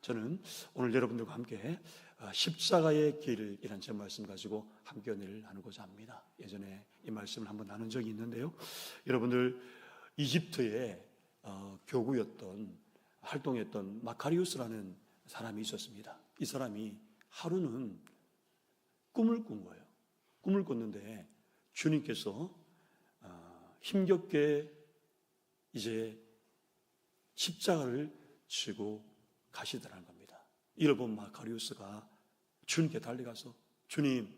저는 오늘 여러분들과 함께 십자가의 길이라는 제 말씀 가지고 함께 은혜를 나누고자 합니다. 예전에 이 말씀을 한번 나눈 적이 있는데요. 여러분들 이집트의 교구였던 활동했던 마카리우스라는 사람이 있었습니다. 이 사람이 하루는 꿈을 꾼 거예요. 꿈을 꿨는데 주님께서 힘겹게 이제 십자가를 지고 가시더라는 겁니다. 이를 본 마카리우스가 주님께 달려가서 주님,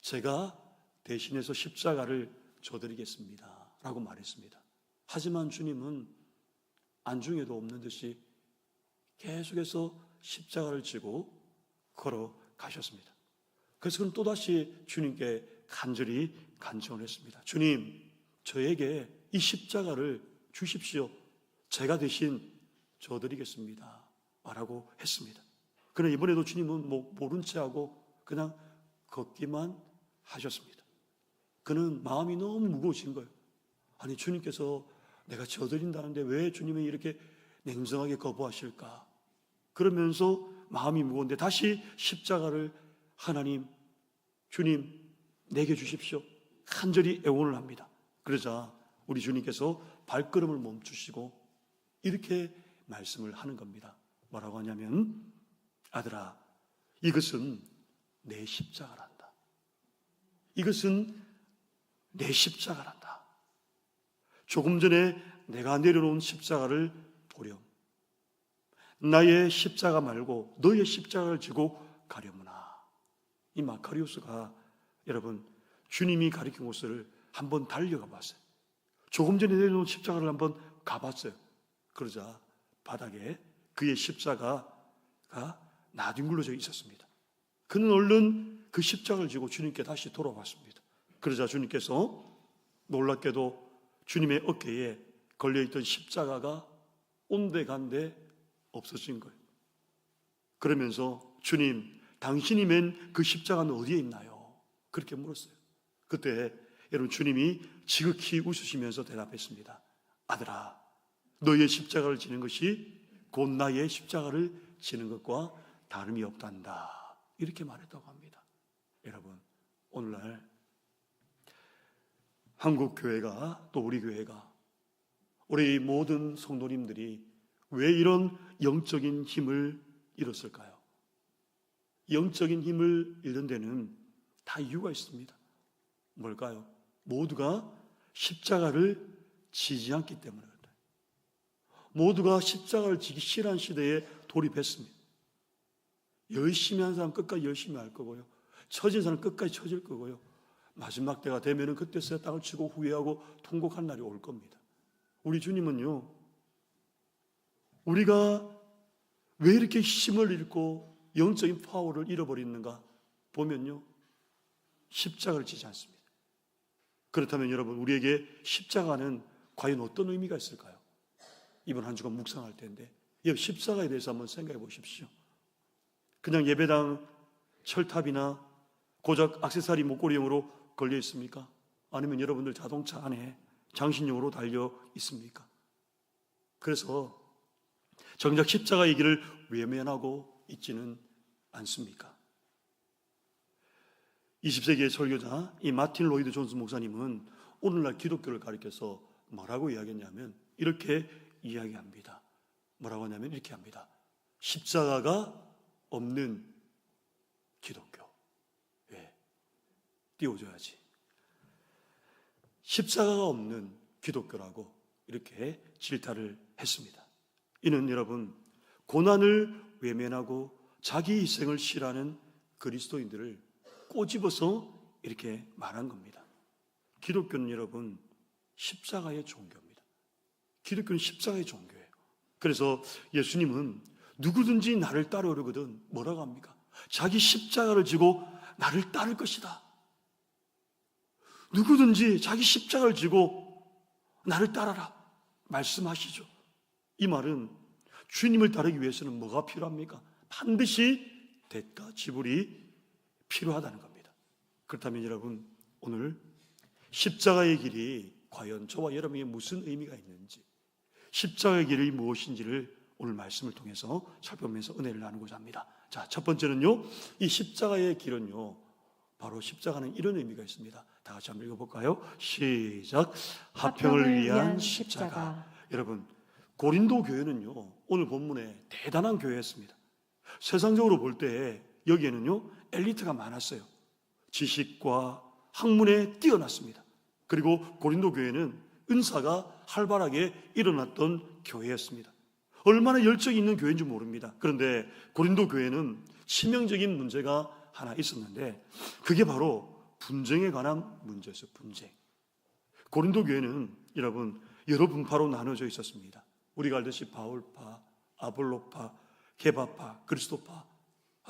제가 대신해서 십자가를 져드리겠습니다 라고 말했습니다. 하지만 주님은 안중에도 없는 듯이 계속해서 십자가를 지고 걸어가셨습니다. 그래서 그는 또다시 주님께 간절히 간청을 했습니다. 주님, 저에게 이 십자가를 주십시오. 제가 대신 져드리겠습니다 라고 했습니다. 그러나 이번에도 주님은 모른 채 하고 그냥 걷기만 하셨습니다. 그는 마음이 너무 무거워진 거예요. 아니, 주님께서 내가 져드린다는데 왜 주님은 이렇게 냉정하게 거부하실까? 그러면서 마음이 무거운데 다시 십자가를 하나님, 주님 내게 주십시오. 간절히 애원을 합니다. 그러자 우리 주님께서 발걸음을 멈추시고 이렇게 말씀을 하는 겁니다. 뭐라고 하냐면, 아들아, 이것은 내 십자가란다. 이것은 내 십자가란다. 조금 전에 내가 내려놓은 십자가를 보렴. 나의 십자가 말고 너의 십자가를 지고 가려무나. 이 마카리우스가 여러분 주님이 가리킨 곳을 한번 달려가 봤어요. 조금 전에 내려놓은 십자가를 한번 가봤어요. 그러자 바닥에 그의 십자가가 나뒹굴러져 있었습니다. 그는 얼른 그 십자가를 지고 주님께 다시 돌아왔습니다. 그러자 주님께서 놀랍게도 주님의 어깨에 걸려있던 십자가가 온데간데 없어진 거예요. 그러면서 주님, 당신이 맨 그 십자가는 어디에 있나요? 그렇게 물었어요. 그때 여러분 주님이 지극히 웃으시면서 대답했습니다. 아들아, 너의 십자가를 지는 것이 곧 나의 십자가를 지는 것과 다름이 없단다. 이렇게 말했다고 합니다. 여러분, 오늘날 한국 교회가 또 우리 교회가 우리 모든 성도님들이 왜 이런 영적인 힘을 잃었을까요? 영적인 힘을 잃는 데는 다 이유가 있습니다. 뭘까요? 모두가 십자가를 지지 않기 때문에 그래요. 모두가 십자가를 지기 싫어하는 시대에 돌입했습니다. 열심히 한 사람 끝까지 열심히 할 거고요. 처진 사람 끝까지 처질 거고요. 마지막 때가 되면은 그때서야 땅을 치고 후회하고 통곡한 날이 올 겁니다. 우리 주님은요, 우리가 왜 이렇게 힘을 잃고 영적인 파워를 잃어버리는가 보면요, 십자가를 지지 않습니다. 그렇다면 여러분, 우리에게 십자가는 과연 어떤 의미가 있을까요? 이번 한 주간 묵상할 텐데 이 십자가에 대해서 한번 생각해 보십시오. 그냥 예배당 철탑이나 고작 액세서리 목걸이용으로 걸려 있습니까? 아니면 여러분들 자동차 안에 장신용으로 달려 있습니까? 그래서 정작 십자가의 길을 외면하고 있지는 않습니까? 20세기의 설교자 이 마틴 로이드 존스 목사님은 오늘날 기독교를 가리켜서 뭐라고 이야기했냐면 이렇게 이야기합니다. 뭐라고 하냐면 이렇게 합니다. 십자가가 없는 기독교. 왜? 띄워줘야지. 십자가가 없는 기독교라고 이렇게 질타를 했습니다. 이는 여러분, 고난을 외면하고 자기 희생을 싫어하는 그리스도인들을 꼬집어서 이렇게 말한 겁니다. 기독교는 여러분 십자가의 종교입니다. 기독교는 십자가의 종교예요. 그래서 예수님은 누구든지 나를 따르거든 뭐라고 합니까? 자기 십자가를 지고 나를 따를 것이다. 누구든지 자기 십자가를 지고 나를 따라라 말씀하시죠. 이 말은 주님을 따르기 위해서는 뭐가 필요합니까? 반드시 대가 지불이 필요하다는 겁니다. 그렇다면 여러분, 오늘 십자가의 길이 과연 저와 여러분에게 무슨 의미가 있는지, 십자가의 길이 무엇인지를 오늘 말씀을 통해서 살펴보면서 은혜를 나누고자 합니다. 자, 첫 번째는요, 이 십자가의 길은요, 바로 십자가는 이런 의미가 있습니다. 다 같이 한번 읽어볼까요? 시작. 화평을 위한 십자가. 여러분, 고린도 교회는요, 오늘 본문에 대단한 교회였습니다. 세상적으로 볼 때 여기에는요, 엘리트가 많았어요. 지식과 학문에 뛰어났습니다. 그리고 고린도 교회는 은사가 활발하게 일어났던 교회였습니다. 얼마나 열정이 있는 교회인지 모릅니다. 그런데 고린도 교회는 치명적인 문제가 하나 있었는데 그게 바로 분쟁에 관한 문제였어요. 분쟁. 고린도 교회는 여러분 여러 분파로 나눠져 있었습니다. 우리가 알듯이 바울파, 아볼로파, 게바파, 그리스도파,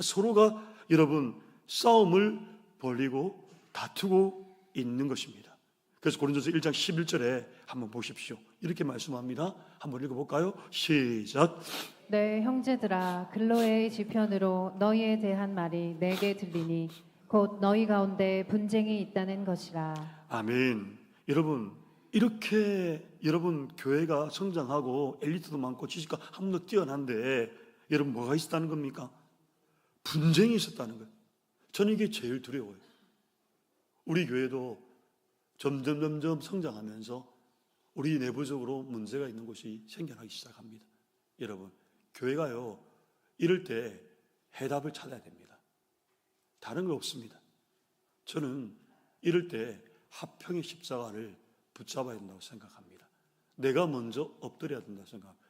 서로가 여러분 싸움을 벌이고 다투고 있는 것입니다. 그래서 고린도서 1장 11절에 한번 보십시오. 이렇게 말씀합니다. 한번 읽어볼까요? 시작. 내 형제들아, 글로의 지편으로 너희에 대한 말이 내게 들리니 곧 너희 가운데 분쟁이 있다는 것이라. 아멘. 여러분, 이렇게 여러분 교회가 성장하고 엘리트도 많고 지식과 학문도 뛰어난데 여러분 뭐가 있었다는 겁니까? 분쟁이 있었다는 거예요. 저는 이게 제일 두려워요. 우리 교회도 점점 성장하면서 우리 내부적으로 문제가 있는 곳이 생겨나기 시작합니다. 여러분, 교회가요, 이럴 때 해답을 찾아야 됩니다. 다른 거 없습니다. 저는 이럴 때 화평의 십자가를 붙잡아야 된다고 생각합니다. 내가 먼저 엎드려야 된다고 생각합니다.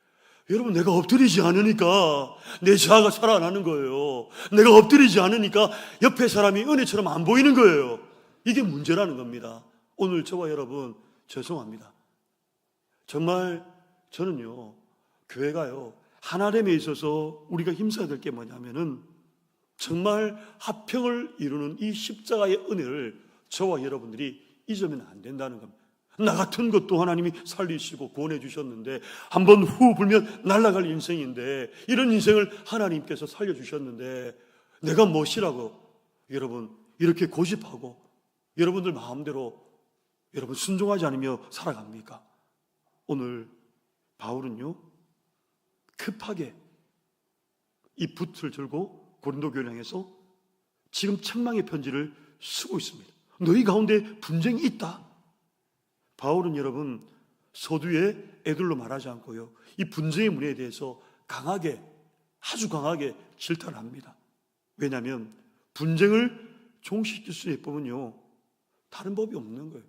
여러분, 내가 엎드리지 않으니까 내 자아가 살아나는 거예요. 내가 엎드리지 않으니까 옆에 사람이 은혜처럼 안 보이는 거예요. 이게 문제라는 겁니다. 오늘 저와 여러분 죄송합니다. 정말 저는요, 교회가요, 하나됨에 있어서 우리가 힘써야 될 게 뭐냐면은 정말 화평을 이루는 이 십자가의 은혜를 저와 여러분들이 잊으면 안 된다는 겁니다. 나 같은 것도 하나님이 살리시고 구원해 주셨는데 한번 후 불면 날아갈 인생인데 이런 인생을 하나님께서 살려주셨는데 내가 무엇이라고 여러분 이렇게 고집하고 여러분들 마음대로 여러분 순종하지 않으며 살아갑니까? 오늘 바울은요 급하게 이 붓을 들고 고린도 교회를 향해서 지금 책망의 편지를 쓰고 있습니다. 너희 가운데 분쟁이 있다. 바울은 여러분 서두에 애들로 말하지 않고요 이 분쟁의 문제에 대해서 강하게 아주 강하게 질타합니다. 왜냐하면 분쟁을 종식시킬 수 있는 법은요 다른 법이 없는 거예요.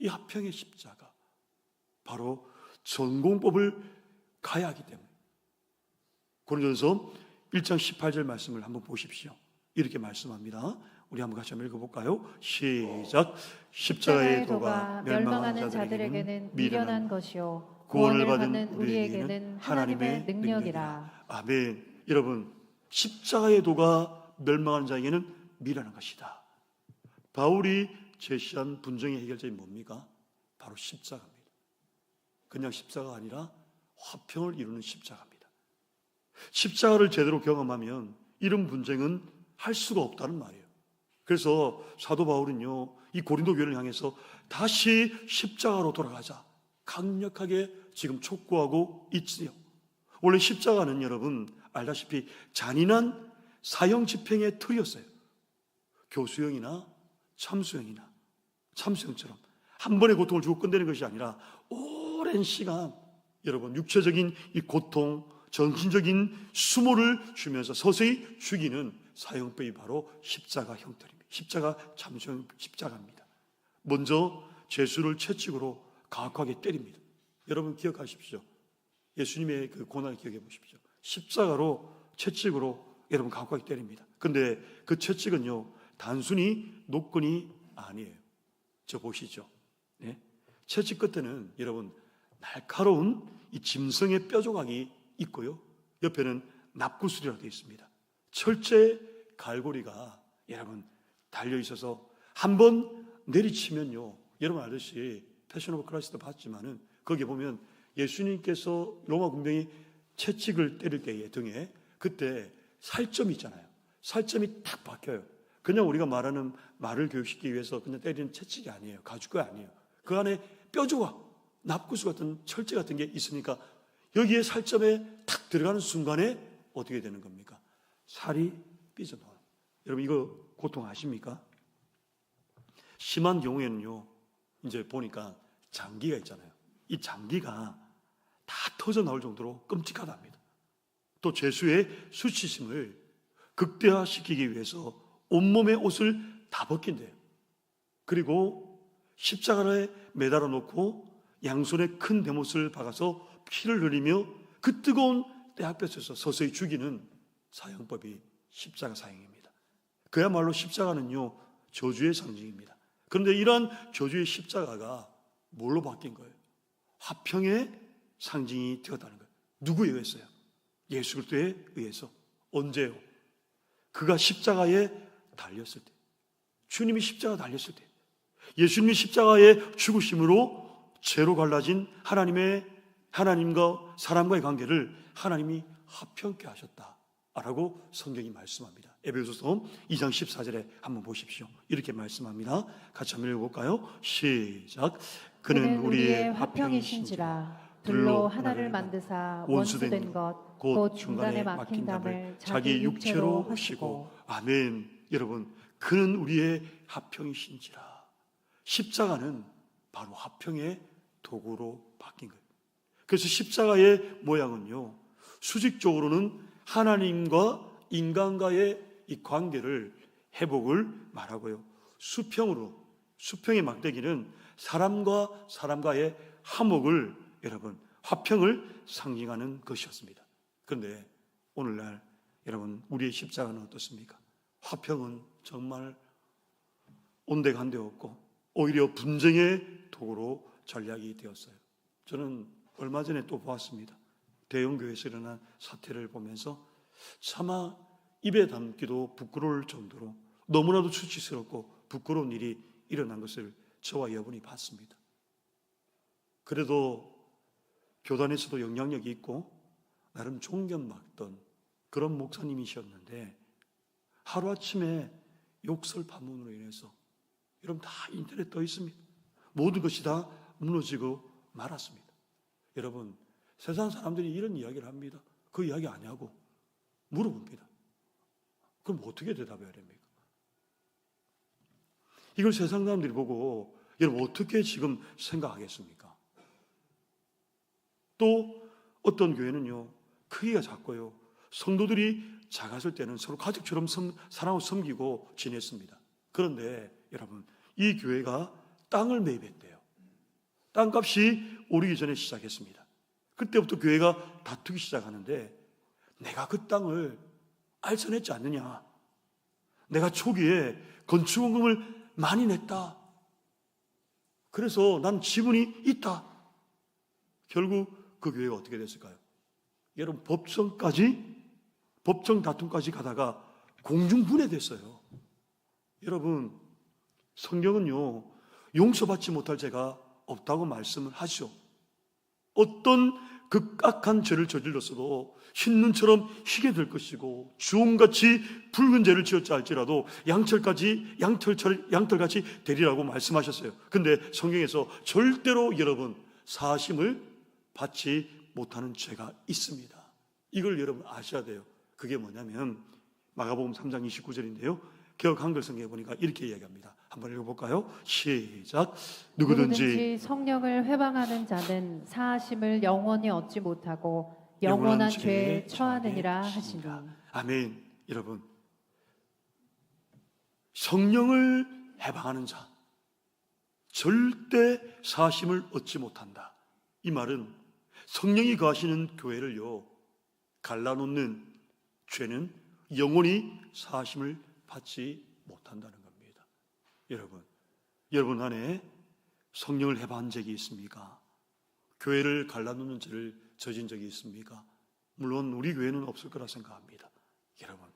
이 화평의 십자가 바로 전공법을 가야 하기 때문에. 고린도전서 1장 18절 말씀을 한번 보십시오. 이렇게 말씀합니다. 우리 한번 같이 한번 읽어볼까요? 시작. 십자가의 도가 멸망하는 자들에게는 미련한 것이요 구원을 받는 우리에게는 하나님의 능력이라. 아멘. 여러분, 십자가의 도가 멸망하는 자에게는 미련한 것이다. 바울이 제시한 분쟁의 해결점이 뭡니까? 바로 십자가입니다. 그냥 십자가가 아니라 화평을 이루는 십자가입니다. 십자가를 제대로 경험하면 이런 분쟁은 할 수가 없다는 말이에요. 그래서 사도 바울은요 이 고린도 교회를 향해서 다시 십자가로 돌아가자 강력하게 지금 촉구하고 있지요. 원래 십자가는 여러분 알다시피 잔인한 사형 집행의 틀이었어요. 교수형이나 참수형처럼 한 번의 고통을 주고 끝내는 것이 아니라 오랜 시간 여러분 육체적인 이 고통, 정신적인 수모를 주면서 서서히 죽이는 사형법이 바로 십자가 형태입니다. 십자가 참수형 십자가입니다. 먼저 죄수를 채찍으로 가혹하게 때립니다. 여러분 기억하십시오. 예수님의 그 고난을 기억해 보십시오. 십자가로 채찍으로 여러분 가혹하게 때립니다. 그런데 그 채찍은요 단순히 노끈이 아니에요. 저 보시죠. 네? 채찍 끝에는 여러분 날카로운 이 짐승의 뼈 조각이 있고요. 옆에는 납구슬이라고 되어 있습니다. 철제 갈고리가 여러분 달려 있어서 한번 내리치면요. 여러분 알듯이 패션 오브 크라이스트 봤지만은 거기에 보면 예수님께서 로마 군병이 채찍을 때릴 때에 등에 그때 살점이 있잖아요. 살점이 탁 박혀요. 그냥 우리가 말하는 말을 교육시키기 위해서 그냥 때리는 채찍이 아니에요. 가죽이 아니에요. 그 안에 뼈조각, 납구수 같은 철제 같은 게 있으니까 여기에 살점에 탁 들어가는 순간에 어떻게 되는 겁니까? 살이 삐져나와요. 여러분 이거 고통 아십니까? 심한 경우에는요, 이제 보니까 장기가 있잖아요. 이 장기가 다 터져 나올 정도로 끔찍하답니다. 또 죄수의 수치심을 극대화시키기 위해서 온몸의 옷을 다 벗긴대요. 그리고 십자가에 매달아 놓고 양손에 큰 대못을 박아서 피를 흘리며 그 뜨거운 떼학볕에서 서서히 죽이는 사형법이 십자가 사형입니다. 그야말로 십자가는요, 저주의 상징입니다. 그런데 이러한 저주의 십자가가 뭘로 바뀐 거예요? 화평의 상징이 되었다는 거예요. 누구에 의해서요? 예수 그리스도에 의해서. 언제요? 그가 십자가에 달렸을 때, 주님이 십자가에 달렸을 때, 예수님이 십자가에 죽으심으로 죄로 갈라진 하나님과 사람과의 관계를 하나님이 화평케 하셨다라고 성경이 말씀합니다. 에베소서 2장 14절에 한번 보십시오. 이렇게 말씀합니다. 같이 한번 읽어볼까요? 시작. 그는 우리의 화평이신지라 둘로 하나를 만드사 원수된 것 곧 중간에 막힌 담을 자기 육체로 하시고. 아멘. 여러분, 그는 우리의 화평이신지라. 십자가는 바로 화평의 도구로 바뀐 거예요. 그래서 십자가의 모양은요, 수직적으로는 하나님과 인간과의 이 관계를 회복을 말하고요, 수평의 막대기는 사람과 사람과의 화목을, 여러분, 화평을 상징하는 것이었습니다. 그런데 오늘날 여러분, 우리의 십자가는 어떻습니까? 화평은 정말 온데간데 없고 오히려 분쟁의 도구로 전략이 되었어요. 저는 얼마 전에 또 보았습니다. 대형교회에서 일어난 사태를 보면서 차마 입에 담기도 부끄러울 정도로 너무나도 수치스럽고 부끄러운 일이 일어난 것을 저와 여러분이 봤습니다. 그래도 교단에서도 영향력이 있고 나름 존경받던 그런 목사님이셨는데 하루아침에 욕설 파문으로 인해서, 여러분 다 인터넷 떠 있습니다. 모든 것이 다 무너지고 말았습니다. 여러분, 세상 사람들이 이런 이야기를 합니다. 그 이야기 아니냐고 물어봅니다. 그럼 어떻게 대답해야 됩니까? 이걸 세상 사람들이 보고 여러분 어떻게 지금 생각하겠습니까? 또 어떤 교회는요, 크기가 작고요, 성도들이 작았을 때는 서로 가족처럼 사랑하고 섬기고 지냈습니다. 그런데 여러분, 이 교회가 땅을 매입했대요. 땅값이 오르기 전에 시작했습니다. 그때부터 교회가 다투기 시작하는데, 내가 그 땅을 알선했지 않느냐, 내가 초기에 건축원금을 많이 냈다, 그래서 난 지분이 있다. 결국 그 교회가 어떻게 됐을까요? 여러분, 법정 다툼까지 가다가 공중분해됐어요. 여러분, 성경은요, 용서받지 못할 죄가 없다고 말씀을 하죠. 어떤 극악한 죄를 저질렀어도 흰눈처럼 희게 될 것이고, 주홍같이 붉은 죄를 지었자 할지라도 양털같이 되리라고 말씀하셨어요. 근데 성경에서 절대로 여러분 사하심을 받지 못하는 죄가 있습니다. 이걸 여러분 아셔야 돼요. 그게 뭐냐면 마가복음 3장 29절인데요. 개역 한글 성경에 보니까 이렇게 이야기합니다. 한번 읽어볼까요? 시작. 누구든지 성령을 회방하는 자는 사하심을 영원히 얻지 못하고 영원한 죄에 처하느니라 하시니. 아멘. 여러분, 성령을 해방하는 자 절대 사하심을 얻지 못한다. 이 말은 성령이 거하시는 교회를요, 갈라놓는 죄는 영원히 사하심을 받지 못한다는 겁니다. 여러분 안에 성령을 해방한 적이 있습니까? 교회를 갈라놓는 죄를 저진 적이 있습니까? 물론 우리 교회는 없을 거라 생각합니다. 여러분,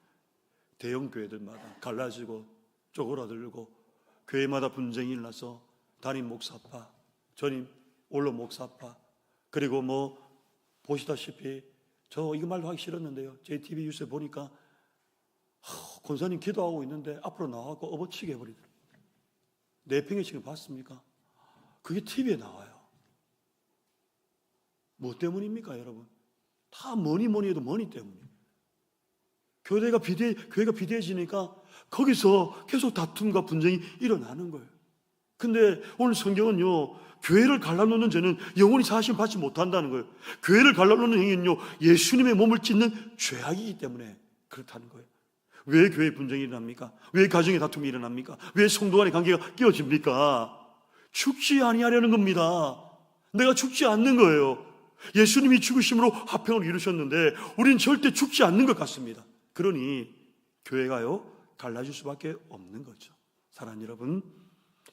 대형 교회들마다 갈라지고 쪼그라들고 교회마다 분쟁이 일어나서 담임 목사파, 전임 원로 목사파, 그리고 보시다시피 저 이거 말도 하기 싫었는데요, JTBC 뉴스에 보니까 권사님 기도하고 있는데 앞으로 나와서 업어치게 해버리더라고요. 내팽개치는 거 봤습니까? 그게 TV에 나와요. 뭐 때문입니까, 여러분? 다 뭐니 해도 머니 때문이에요. 교회가 비대해지니까 거기서 계속 다툼과 분쟁이 일어나는 거예요. 근데 오늘 성경은요, 교회를 갈라놓는 죄는 영원히 사하심 받지 못한다는 거예요. 교회를 갈라놓는 행위는요, 예수님의 몸을 찢는 죄악이기 때문에 그렇다는 거예요. 왜 교회 분쟁이 일어납니까? 왜 가정의 다툼이 일어납니까? 왜 성도 간의 관계가 깨어집니까? 죽지 아니하려는 겁니다. 내가 죽지 않는 거예요. 예수님이 죽으심으로 화평을 이루셨는데 우리는 절대 죽지 않는 것 같습니다. 그러니 교회가요, 갈라질 수밖에 없는 거죠. 사랑하는 여러분,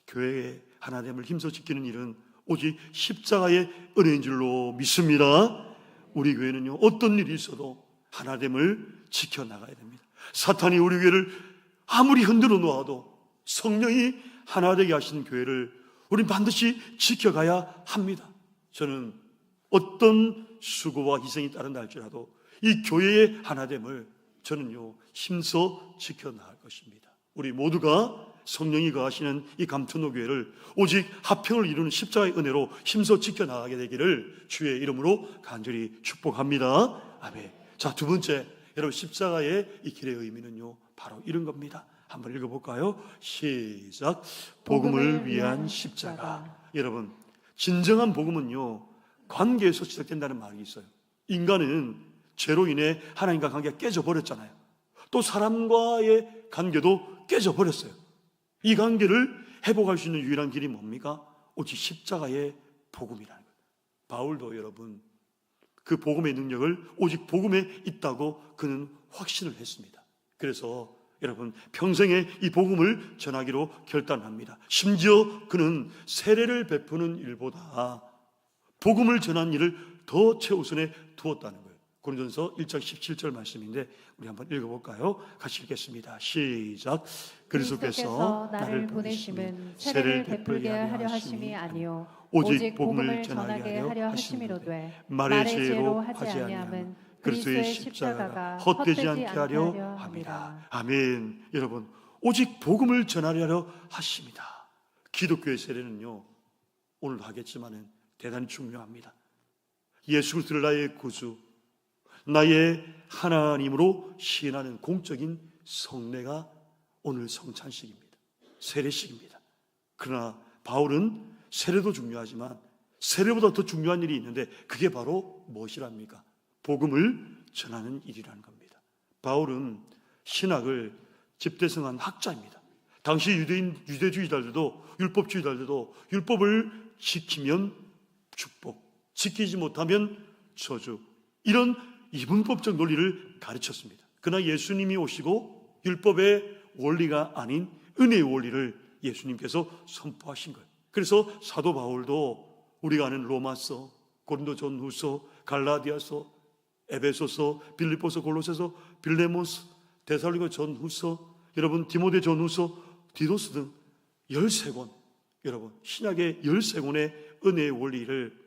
교회의 하나됨을 힘써 지키는 일은 오직 십자가의 은혜인 줄로 믿습니다. 우리 교회는요, 어떤 일이 있어도 하나됨을 지켜나가야 됩니다. 사탄이 우리 교회를 아무리 흔들어 놓아도 성령이 하나 되게 하시는 교회를 우리는 반드시 지켜가야 합니다. 저는 어떤 수고와 희생이 따른다 할지라도 이 교회의 하나됨을 저는요, 힘써 지켜나갈 것입니다. 우리 모두가 성령이 거하시는 이 감천도 교회를 오직 화평을 이루는 십자가의 은혜로 힘써 지켜나가게 되기를 주의 이름으로 간절히 축복합니다. 아멘. 자, 두 번째, 여러분, 십자가의 이 길의 의미는요, 바로 이런 겁니다. 한번 읽어볼까요? 시작. 복음을 위한 십자가. 여러분, 진정한 복음은요, 관계에서 시작된다는 말이 있어요. 인간은 죄로 인해 하나님과 관계가 깨져버렸잖아요. 또 사람과의 관계도 깨져버렸어요. 이 관계를 회복할 수 있는 유일한 길이 뭡니까? 오직 십자가의 복음이라는 거예요. 바울도 여러분, 그 복음의 능력을 오직 복음에 있다고 그는 확신을 했습니다. 그래서 여러분, 평생에 이 복음을 전하기로 결단합니다. 심지어 그는 세례를 베푸는 일보다 복음을 전하는 일을 더 최우선에 두었다는 거예요. 고린도전서 1장 17절 말씀인데 우리 한번 읽어볼까요? 같이 읽겠습니다. 시작. 그리스도께서 나를 보내심은 세례를 베풀게 하려 하심이 아니요 오직 복음을 전하게 하려 하심이로되 말의 지혜로 하지 아니함은 그리스도의 십자가가 헛되지 않게 하려 함이라. 아멘. 여러분, 오직 복음을 전하려 하십니다. 기독교의 세례는요, 오늘 하겠지만은 대단히 중요합니다. 예수 그리스도를 나의 구주, 나의 하나님으로 시인하는 공적인 성례가 오늘 성찬식입니다. 세례식입니다. 그러나 바울은 세례도 중요하지만 세례보다 더 중요한 일이 있는데 그게 바로 무엇이랍니까? 복음을 전하는 일이라는 겁니다. 바울은 신학을 집대성한 학자입니다. 당시 유대주의자들도 율법주의자들도 율법을 지키면 축복, 지키지 못하면 저주, 이런 이분법적 논리를 가르쳤습니다. 그러나 예수님이 오시고 율법의 원리가 아닌 은혜의 원리를 예수님께서 선포하신 거예요. 그래서 사도 바울도 우리가 아는 로마서, 고린도전후서, 갈라디아서, 에베소서, 빌립보서, 골로새서, 빌레몬서, 데살로니가 전후서, 여러분 디모데 전후서, 디도스 등 13권, 여러분 신약의 13권의 은혜의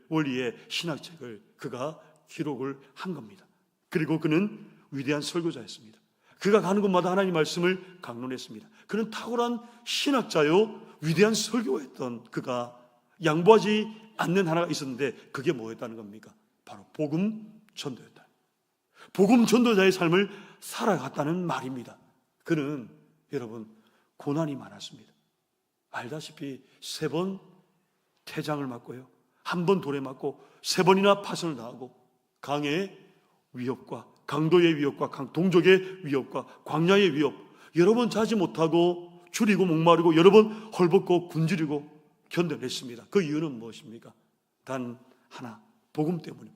원리의 신학책을 그가 기록을 한 겁니다. 그리고 그는 위대한 설교자였습니다. 그가 가는 곳마다 하나님 말씀을 강론했습니다. 그는 탁월한 신학자요 위대한 설교했던 그가 양보하지 않는 하나가 있었는데 그게 뭐였다는 겁니까? 바로 복음 전도였다. 복음 전도자의 삶을 살아갔다는 말입니다. 그는 여러분 고난이 많았습니다. 알다시피 3번 태장을 맞고요, 1번 돌에 맞고 3번이나 파선을 당하고 강의 위협과 강도의 위협과 동족의 위협과 광야의 위협 여러 번 자지 못하고 줄이고 목마르고 여러 번 헐벗고 굶주리고 견뎌냈습니다. 그 이유는 무엇입니까? 단 하나, 복음 때문에.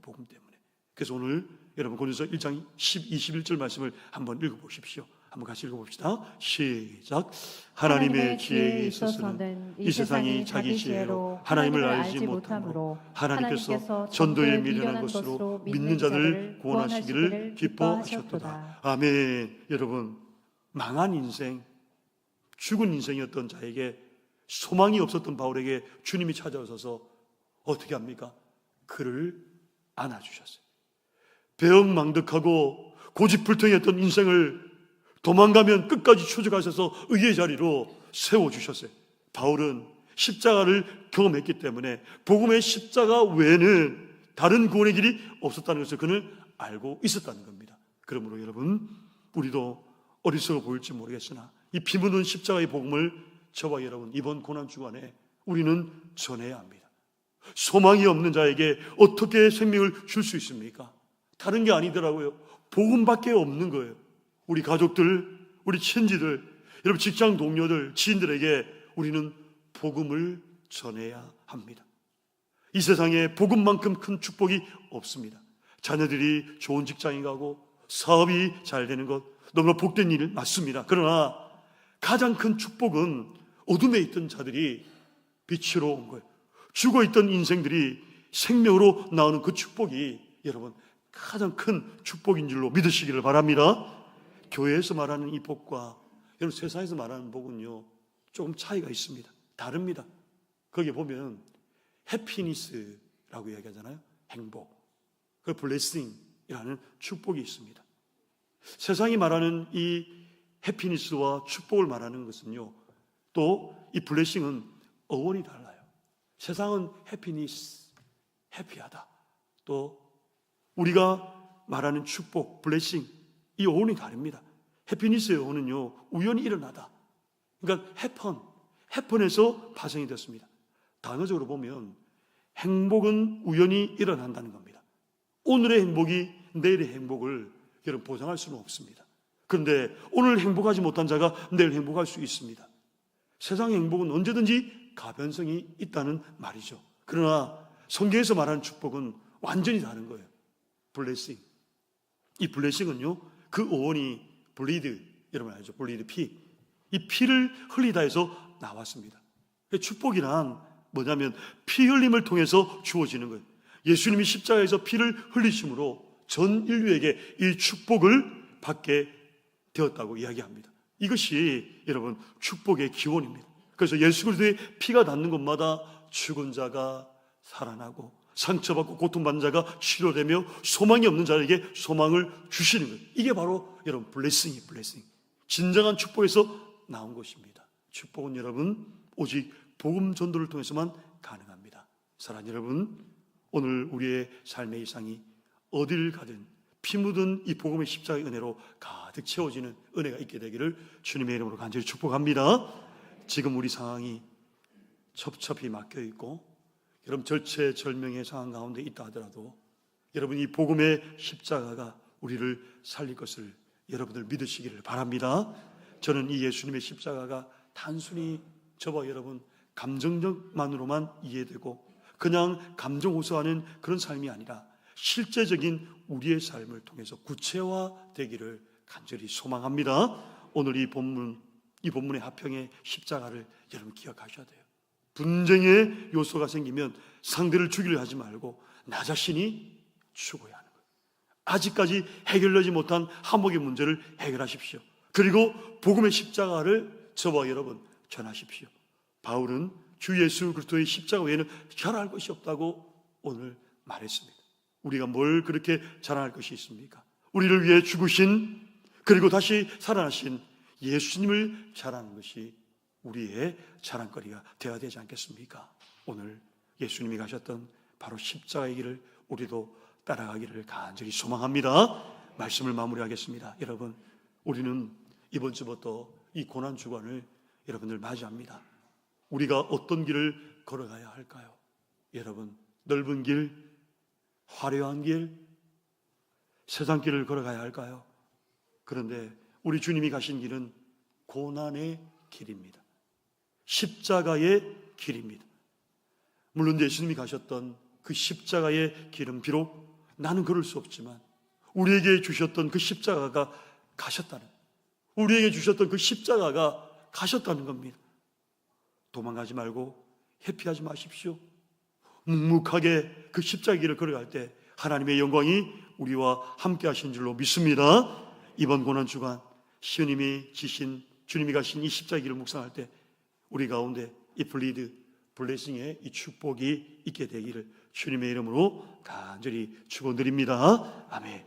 그래서 오늘 여러분 고린도서 1장 21절 말씀을 한번 읽어보십시오. 한번 같이 읽어봅시다. 시작. 하나님의 지혜에 있어서는 이 세상이 자기 지혜로 하나님을 알지 못하므로 하나님께서 전도에 미련한 것으로 믿는 자들을 구원하시기를 기뻐하셨도다. 아멘. 여러분, 망한 인생, 죽은 인생이었던 자에게, 소망이 없었던 바울에게 주님이 찾아오셔서 어떻게 합니까? 그를 안아주셨어요. 배역망덕하고 고집불통했던 인생을 도망가면 끝까지 추적하셔서 의의 자리로 세워주셨어요. 바울은 십자가를 경험했기 때문에 복음의 십자가 외에는 다른 구원의 길이 없었다는 것을 그는 알고 있었다는 겁니다. 그러므로 여러분, 우리도 어리석어 보일지 모르겠으나 이 피 묻은 십자가의 복음을 저와 여러분 이번 고난 주간에 우리는 전해야 합니다. 소망이 없는 자에게 어떻게 생명을 줄 수 있습니까? 다른 게 아니더라고요. 복음밖에 없는 거예요. 우리 가족들, 우리 친지들, 여러분 직장 동료들, 지인들에게 우리는 복음을 전해야 합니다. 이 세상에 복음만큼 큰 축복이 없습니다. 자녀들이 좋은 직장에 가고 사업이 잘 되는 것 너무나 복된 일 맞습니다. 그러나 가장 큰 축복은 어둠에 있던 자들이 빛으로 온 거예요. 죽어있던 인생들이 생명으로 나오는 그 축복이 여러분 가장 큰 축복인 줄로 믿으시기를 바랍니다. 교회에서 말하는 이 복과 여러분 세상에서 말하는 복은요 조금 차이가 있습니다. 다릅니다. 거기 보면 해피니스라고 이야기하잖아요. 행복, 그 블레싱이라는 축복이 있습니다. 세상이 말하는 이 해피니스와 축복을 말하는 것은요, 또 이 블레싱은 어원이 달라요. 세상은 해피니스, 해피하다. 또 우리가 말하는 축복, 블레싱, 이 어원이 다릅니다. 해피니스의 어원은요 우연히 일어나다. 그러니까 해펀에서 파생이 됐습니다. 단어적으로 보면 행복은 우연히 일어난다는 겁니다. 오늘의 행복이 내일의 행복을 여러분 보장할 수는 없습니다. 그런데 오늘 행복하지 못한 자가 내일 행복할 수 있습니다. 세상의 행복은 언제든지 가변성이 있다는 말이죠. 그러나 성경에서 말하는 축복은 완전히 다른 거예요. 블레싱. 이 블레싱은요 그 어원이 블리드, 여러분 알죠? 블리드, 피. 이 피를 흘리다 해서 나왔습니다. 축복이란 뭐냐면 피 흘림을 통해서 주어지는 거예요. 예수님이 십자가에서 피를 흘리심으로 전 인류에게 이 축복을 받게 되었다고 이야기합니다. 이것이 여러분 축복의 기원입니다. 그래서 예수 그리스도의 피가 닿는 곳마다 죽은 자가 살아나고 상처받고 고통받는 자가 치료되며 소망이 없는 자에게 소망을 주시는 거예요. 이게 바로 여러분 블레싱이 블레싱. 진정한 축복에서 나온 것입니다. 축복은 여러분 오직 복음 전도를 통해서만 가능합니다. 사랑하는 여러분, 오늘 우리의 삶의 이상이 어디를 가든 피 묻은 이 복음의 십자가의 은혜로 가득 채워지는 은혜가 있게 되기를 주님의 이름으로 간절히 축복합니다. 지금 우리 상황이 첩첩이 막혀 있고 여러분 절체절명의 상황 가운데 있다 하더라도 여러분 이 복음의 십자가가 우리를 살릴 것을 여러분들 믿으시기를 바랍니다. 저는 이 예수님의 십자가가 단순히 저와 여러분 감정적만으로만 이해되고 그냥 감정 호소하는 그런 삶이 아니라 실제적인 우리의 삶을 통해서 구체화되기를 간절히 소망합니다. 오늘 이 본문의 하평의 십자가를 여러분 기억하셔야 돼요. 분쟁의 요소가 생기면 상대를 죽이려 하지 말고 나 자신이 죽어야 하는 거예요. 아직까지 해결되지 못한 한목의 문제를 해결하십시오. 그리고 복음의 십자가를 저와 여러분 전하십시오. 바울은 주 예수 그리스도의 십자가 외에는 자랑할 것이 없다고 오늘 말했습니다. 우리가 뭘 그렇게 자랑할 것이 있습니까? 우리를 위해 죽으신 그리고 다시 살아나신 예수님을 자랑하는 것이 우리의 자랑거리가 되어야 되지 않겠습니까? 오늘 예수님이 가셨던 바로 십자가의 길을 우리도 따라가기를 간절히 소망합니다. 말씀을 마무리하겠습니다. 여러분, 우리는 이번 주부터 이 고난 주간을 여러분들 맞이합니다. 우리가 어떤 길을 걸어가야 할까요? 여러분, 넓은 길, 화려한 길, 세상 길을 걸어가야 할까요? 그런데 우리 주님이 가신 길은 고난의 길입니다. 십자가의 길입니다. 물론 예수님이 가셨던 그 십자가의 길은 비록 나는 걸을 수 없지만 우리에게 주셨던 그 십자가가 가셨다는, 우리에게 주셨던 그 십자가가 가셨다는 겁니다. 도망가지 말고 회피하지 마십시오. 묵묵하게 그 십자가 길을 걸어갈 때 하나님의 영광이 우리와 함께 하신 줄로 믿습니다. 이번 고난 주간 시온님이 지신 주님이 가신 이 십자가 길을 묵상할 때 우리 가운데 이 블레싱의 이 축복이 있게 되기를 주님의 이름으로 간절히 축원드립니다. 아멘.